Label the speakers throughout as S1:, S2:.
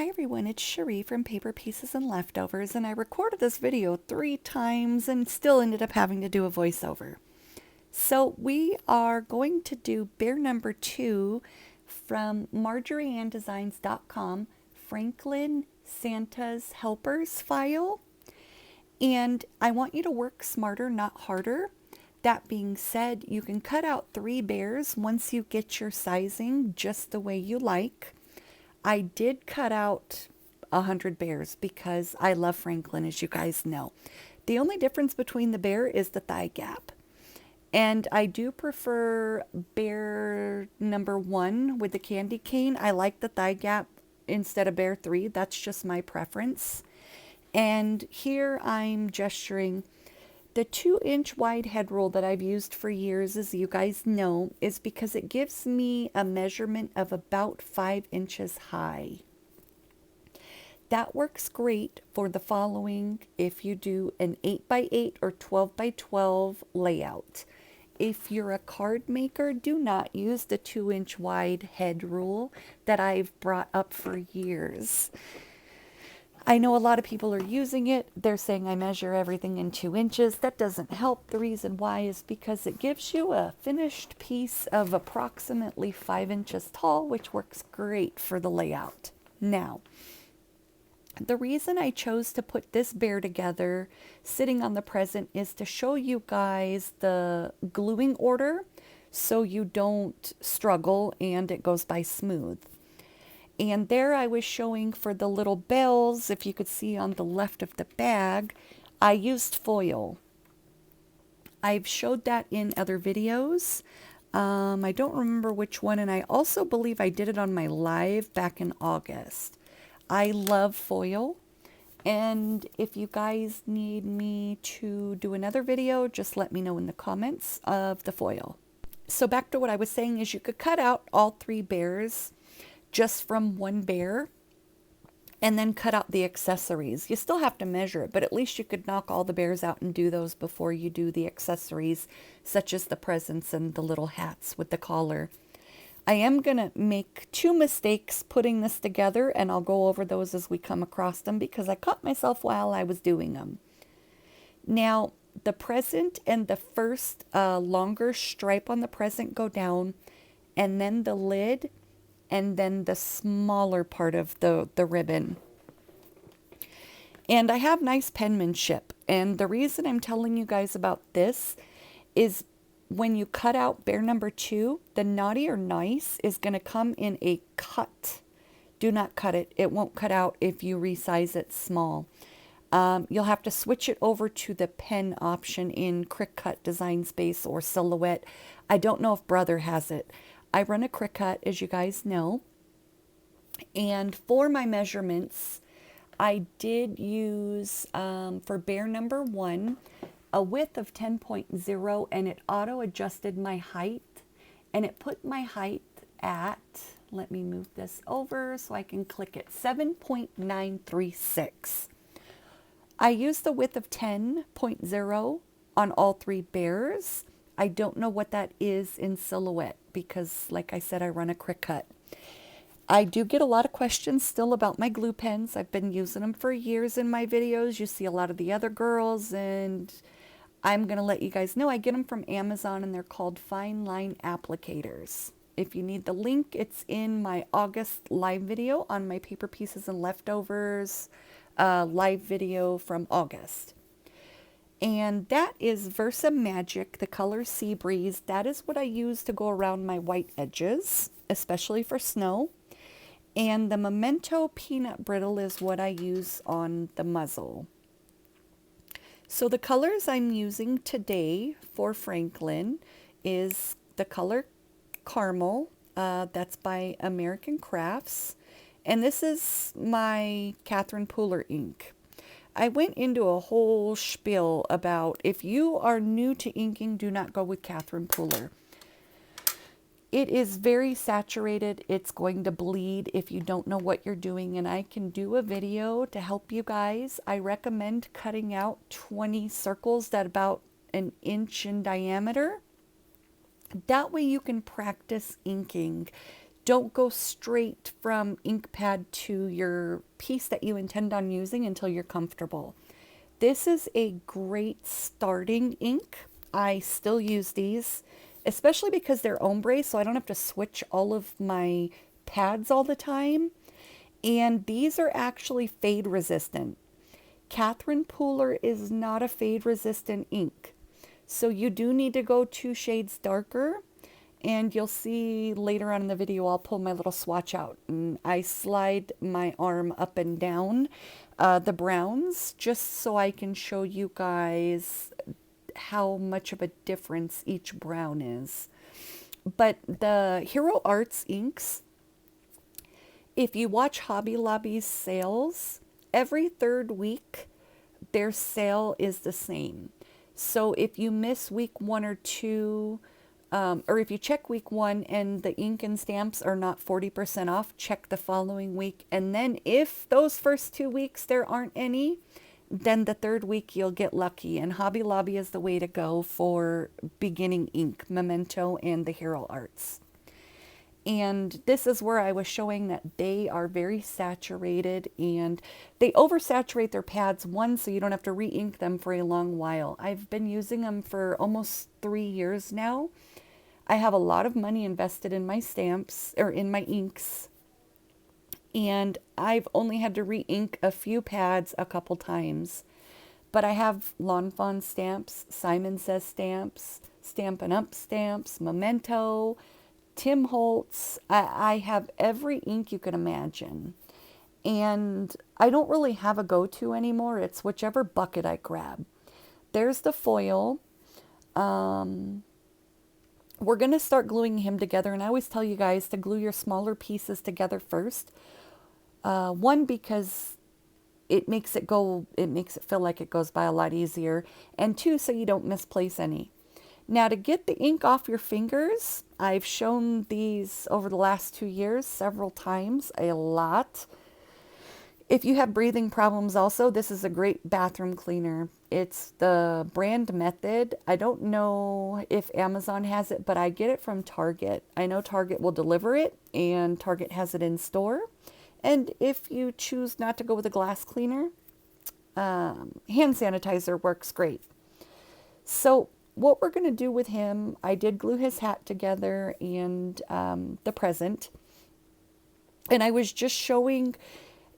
S1: Hi everyone, it's Cherie from Paper Pieces and Leftovers, and I recorded this video 3 times and still ended up having to do a voiceover. So we are going to do bear number 2 from MarjorieAnnDesigns.com, Franklin Santa's Helpers file. And I want you to work smarter, not harder. That being said, you can cut out 3 bears once you get your sizing just the way you like. I did cut out 100 bears because I love Franklin, as you guys know. The only difference between the bear is the thigh gap. And I do prefer bear number 1 with the candy cane. I like the thigh gap instead of bear 3. That's just my preference. And here I'm gesturing. The 2-inch wide head roll that I've used for years, as you guys know, is because it gives me a measurement of about 5 inches high. That works great for the following if you do an 8x8 or 12x12 layout. If you're a card maker, do not use the 2-inch wide head rule that I've brought up for years. I know a lot of people are using it. They're saying I measure everything in 2 inches. That doesn't help. The reason why is because it gives you a finished piece of approximately 5 inches tall, which works great for the layout. Now, the reason I chose to put this bear together sitting on the present is to show you guys the gluing order so you don't struggle and it goes by smooth. And there I was showing for the little bells, if you could see on the left of the bag, I used foil. I've showed that in other videos. I don't remember which one, and I also believe I did it on my live back in August. I love foil, and if you guys need me to do another video, just let me know in the comments of the foil. So back to what I was saying is you could cut out all 3 bears just from 1 bear and then cut out the accessories. You still have to measure it, but at least you could knock all the bears out and do those before you do the accessories, such as the presents and the little hats with the collar. I am going to make 2 mistakes putting this together, and I'll go over those as we come across them because I caught myself while I was doing them. Now, the present and the first longer stripe on the present go down, and then the lid, and then the smaller part of the ribbon. And I have nice penmanship. And the reason I'm telling you guys about this is when you cut out bear number 2, the naughty or nice is going to come in a cut. Do not cut it. It won't cut out if you resize it small. You'll have to switch it over to the pen option in Cricut Design Space or Silhouette. I don't know if Brother has it. I run a Cricut, as you guys know, and for my measurements, I did use, for bear number 1, a width of 10.0, and it auto-adjusted my height, and it put my height at, let me move this over so I can click it, 7.936. I used the width of 10.0 on all 3 bears. I don't know what that is in Silhouette because, like I said, I run a Cricut. I do get a lot of questions still about my glue pens. I've been using them for years in my videos. You see a lot of the other girls, and I'm going to let you guys know I get them from Amazon, and they're called Fine Line Applicators. If you need the link, it's in my August live video on my Paper Pieces and Leftovers live video from August. And that is Versa Magic, the color Sea Breeze. That is what I use to go around my white edges, especially for snow. And the Memento Peanut Brittle is what I use on the muzzle. So the colors I'm using today for Franklin is the color Caramel. That's by American Crafts. And this is my Catherine Pooler ink. I went into a whole spiel about if you are new to inking, do not go with Catherine Pooler. It is very saturated. It's going to bleed if you don't know what you're doing, and I can do a video to help you guys. I recommend cutting out 20 circles that about 1 inch in diameter. That way you can practice inking don't go straight from ink pad to your piece that you intend on using until you're comfortable. This is a great starting ink. I still use these, especially because they're ombre, so I don't have to switch all of my pads all the time. And these are actually fade resistant. Catherine Pooler is not a fade resistant ink. So you do need to go 2 shades darker. And you'll see later on in the video, I'll pull my little swatch out. And I slide my arm up and down the browns just so I can show you guys how much of a difference each brown is. But the Hero Arts inks, if you watch Hobby Lobby's sales, every 3rd week, their sale is the same. So if you miss week 1 or 2, or if you check week 1 and the ink and stamps are not 40% off, check the following week. And then if those first 2 weeks there aren't any, then the 3rd week you'll get lucky. And Hobby Lobby is the way to go for beginning ink, Memento and the Hero Arts. And this is where I was showing that they are very saturated, and they oversaturate their pads, one, so you don't have to re-ink them for a long while. I've been using them for almost 3 years now. I have a lot of money invested in my stamps, or in my inks, and I've only had to re-ink a few pads a couple times. But I have Lawn Fawn stamps, Simon Says stamps, Stampin' Up stamps, Memento, Tim Holtz. I have every ink you can imagine. And I don't really have a go-to anymore. It's whichever bucket I grab. There's the foil. We're going to start gluing him together. And I always tell you guys to glue your smaller pieces together first. One, because it makes it feel like it goes by a lot easier. And 2, so you don't misplace any. Now, to get the ink off your fingers, I've shown these over the last 2 years several times, a lot. If you have breathing problems also, this is a great bathroom cleaner. It's the brand Method. I don't know if Amazon has it, but I get it from Target. I know Target will deliver it, and Target has it in store. And if you choose not to go with a glass cleaner, hand sanitizer works great. So what we're going to do with him, I did glue his hat together and the present. And I was just showing,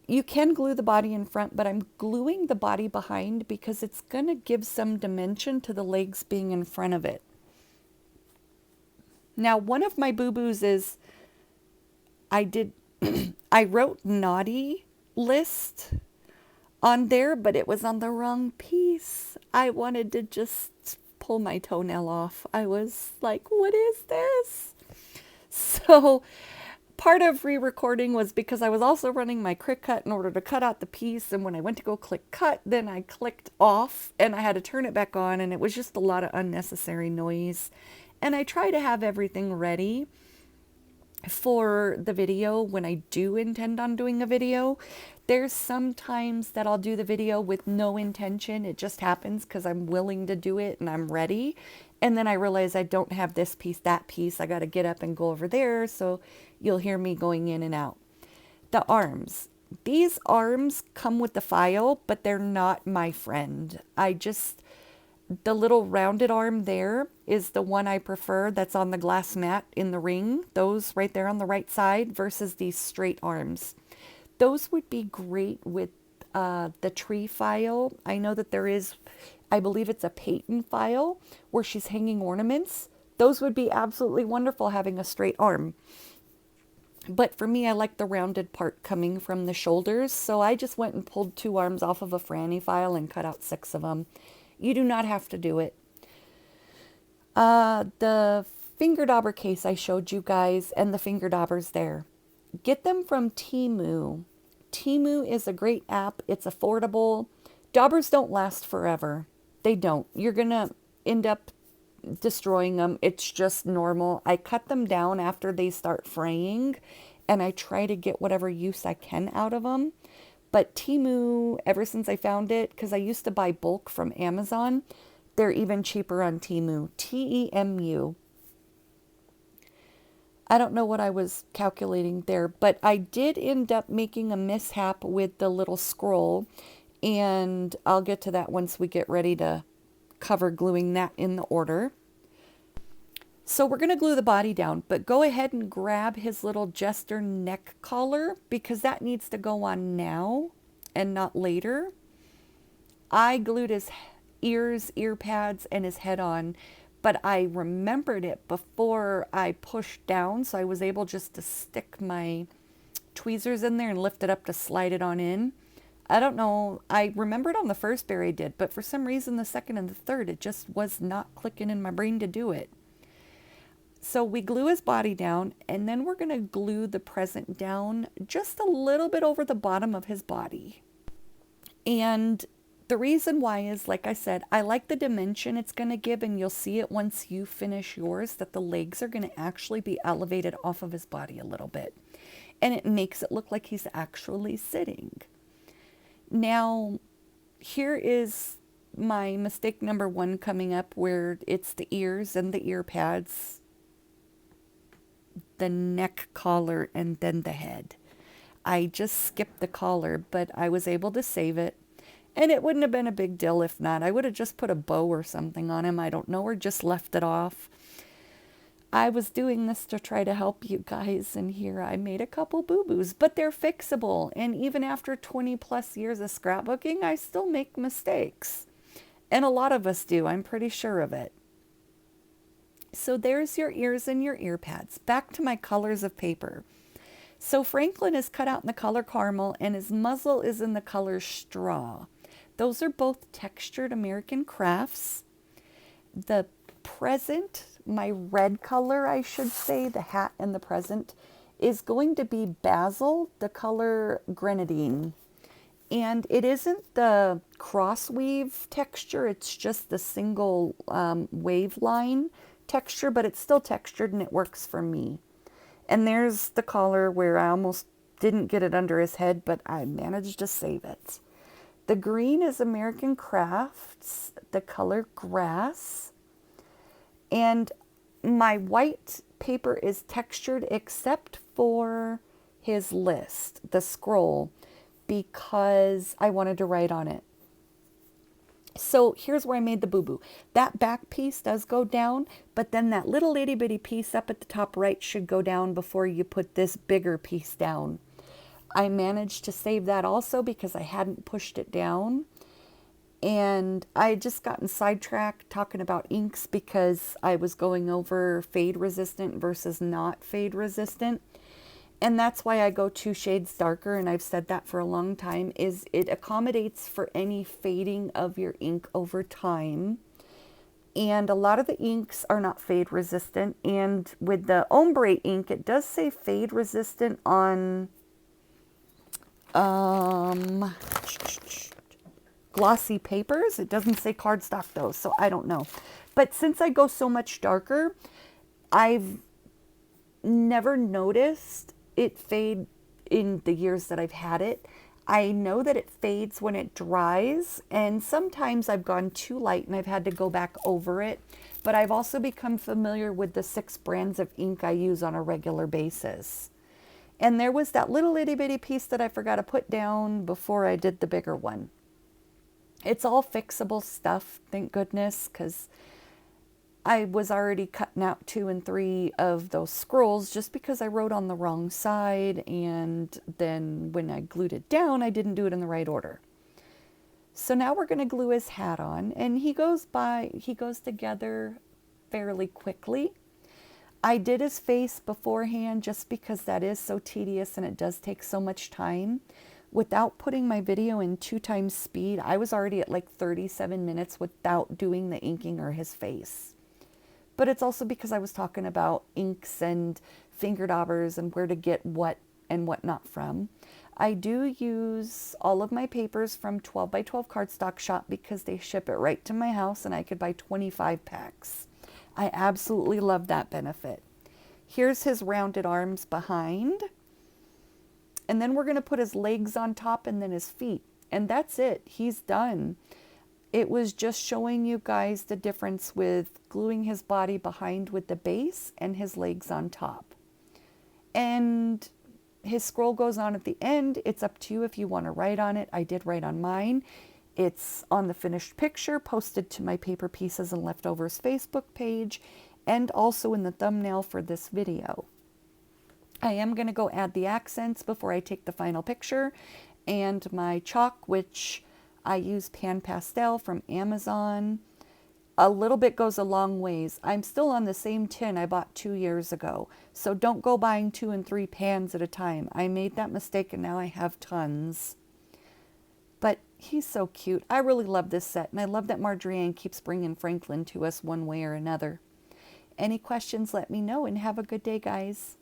S1: you can glue the body in front, but I'm gluing the body behind because it's going to give some dimension to the legs being in front of it. Now, one of my boo-boos is I wrote naughty list on there, but it was on the wrong piece. I wanted to just pull my toenail off. I was like, what is this? So part of re-recording was because I was also running my Cricut in order to cut out the piece, and when I went to go click cut, then I clicked off and I had to turn it back on, and it was just a lot of unnecessary noise. And I try to have everything ready for the video when I do intend on doing a video. There's sometimes that I'll do the video with no intention. It just happens because I'm willing to do it and I'm ready. And then I realize I don't have this piece, that piece. I got to get up and go over there. So you'll hear me going in and out. The arms. These arms come with the file, but they're not my friend. The little rounded arm there is the one I prefer, that's on the glass mat in the ring. Those right there on the right side versus these straight arms. Those would be great with the tree file. I know that there is, I believe it's a Peyton file where she's hanging ornaments. Those would be absolutely wonderful having a straight arm. But for me, I like the rounded part coming from the shoulders. So I just went and pulled 2 arms off of a Franny file and cut out 6 of them. You do not have to do it. The finger dauber case I showed you guys and the finger daubers there. Get them from Temu. Temu is a great app. It's affordable. Daubers don't last forever. They don't. You're going to end up destroying them. It's just normal. I cut them down after they start fraying, and I try to get whatever use I can out of them. But Temu, ever since I found it, because I used to buy bulk from Amazon, they're even cheaper on Temu. Temu. I don't know what I was calculating there, but I did end up making a mishap with the little scroll, and I'll get to that once we get ready to cover gluing that in the order. So we're going to glue the body down, but go ahead and grab his little jester neck collar because that needs to go on now and not later. I glued his ears, ear pads, and his head on, but I remembered it before I pushed down, so I was able just to stick my tweezers in there and lift it up to slide it on in. I don't know, I remembered on the first bear I did, but for some reason the second and the third, it just was not clicking in my brain to do it. So we glue his body down, and then we're going to glue the present down just a little bit over the bottom of his body. And the reason why is, like I said, I like the dimension it's going to give, and you'll see it once you finish yours, that the legs are going to actually be elevated off of his body a little bit. And it makes it look like he's actually sitting. Now, here is my mistake number one coming up, where it's the ears and the ear pads, the neck collar, and then the head. I just skipped the collar, but I was able to save it. And it wouldn't have been a big deal if not. I would have just put a bow or something on him, I don't know, or just left it off. I was doing this to try to help you guys, and here I made a couple boo-boos, but they're fixable. And even after 20 plus years of scrapbooking, I still make mistakes. And a lot of us do, I'm pretty sure of it. So there's your ears and your ear pads. Back to my colors of paper. So Franklin is cut out in the color caramel, and his muzzle is in the color straw. Those are both textured American Crafts. The present, my red color, I should say, the hat and the present, is going to be Basil, the color Grenadine. And it isn't the cross weave texture, it's just the single wave line texture, but it's still textured and it works for me. And there's the collar where I almost didn't get it under his head, but I managed to save it. The green is American Crafts, the color Grass. And my white paper is textured except for his list, the scroll, because I wanted to write on it. So here's where I made the boo-boo. That back piece does go down, but then that little itty bitty piece up at the top right should go down before you put this bigger piece down. I managed to save that also because I hadn't pushed it down. And I had just gotten sidetracked talking about inks because I was going over fade resistant versus not fade resistant. And that's why I go 2 shades darker, and I've said that for a long time, is it accommodates for any fading of your ink over time. And a lot of the inks are not fade resistant. And with the ombre ink, it does say fade resistant on glossy papers. It doesn't say cardstock though, so I don't know. But since I go so much darker, I've never noticed it fade in the years that I've had it. I know that it fades when it dries, and sometimes I've gone too light and I've had to go back over it. But I've also become familiar with the 6 brands of ink I use on a regular basis. And there was that little itty bitty piece that I forgot to put down before I did the bigger one. It's all fixable stuff, thank goodness, because I was already cutting out 2 and 3 of those scrolls just because I wrote on the wrong side, and then when I glued it down, I didn't do it in the right order. So now we're going to glue his hat on, and he goes together fairly quickly. I did his face beforehand just because that is so tedious and it does take so much time. Without putting my video in 2 times speed, I was already at like 37 minutes without doing the inking or his face. But it's also because I was talking about inks and finger daubers and where to get what and what not from. I do use all of my papers from 12 by 12 Cardstock Shop because they ship it right to my house and I could buy 25 packs. I absolutely love that benefit. Here's his rounded arms behind. And then we're going to put his legs on top and then his feet. And that's it. He's done. It was just showing you guys the difference with gluing his body behind with the base and his legs on top. And his scroll goes on at the end. It's up to you if you want to write on it. I did write on mine. It's on the finished picture, posted to my Paper Pieces and Leftovers Facebook page, and also in the thumbnail for this video. I am going to go add the accents before I take the final picture, and my chalk, which I use Pan Pastel from Amazon. A little bit goes a long ways. I'm still on the same tin I bought 2 years ago, so don't go buying 2 and 3 pans at a time. I made that mistake and now I have tons. But he's so cute. I really love this set, and I love that Marjorie Ann keeps bringing Franklin to us one way or another. Any questions, let me know, and have a good day, guys.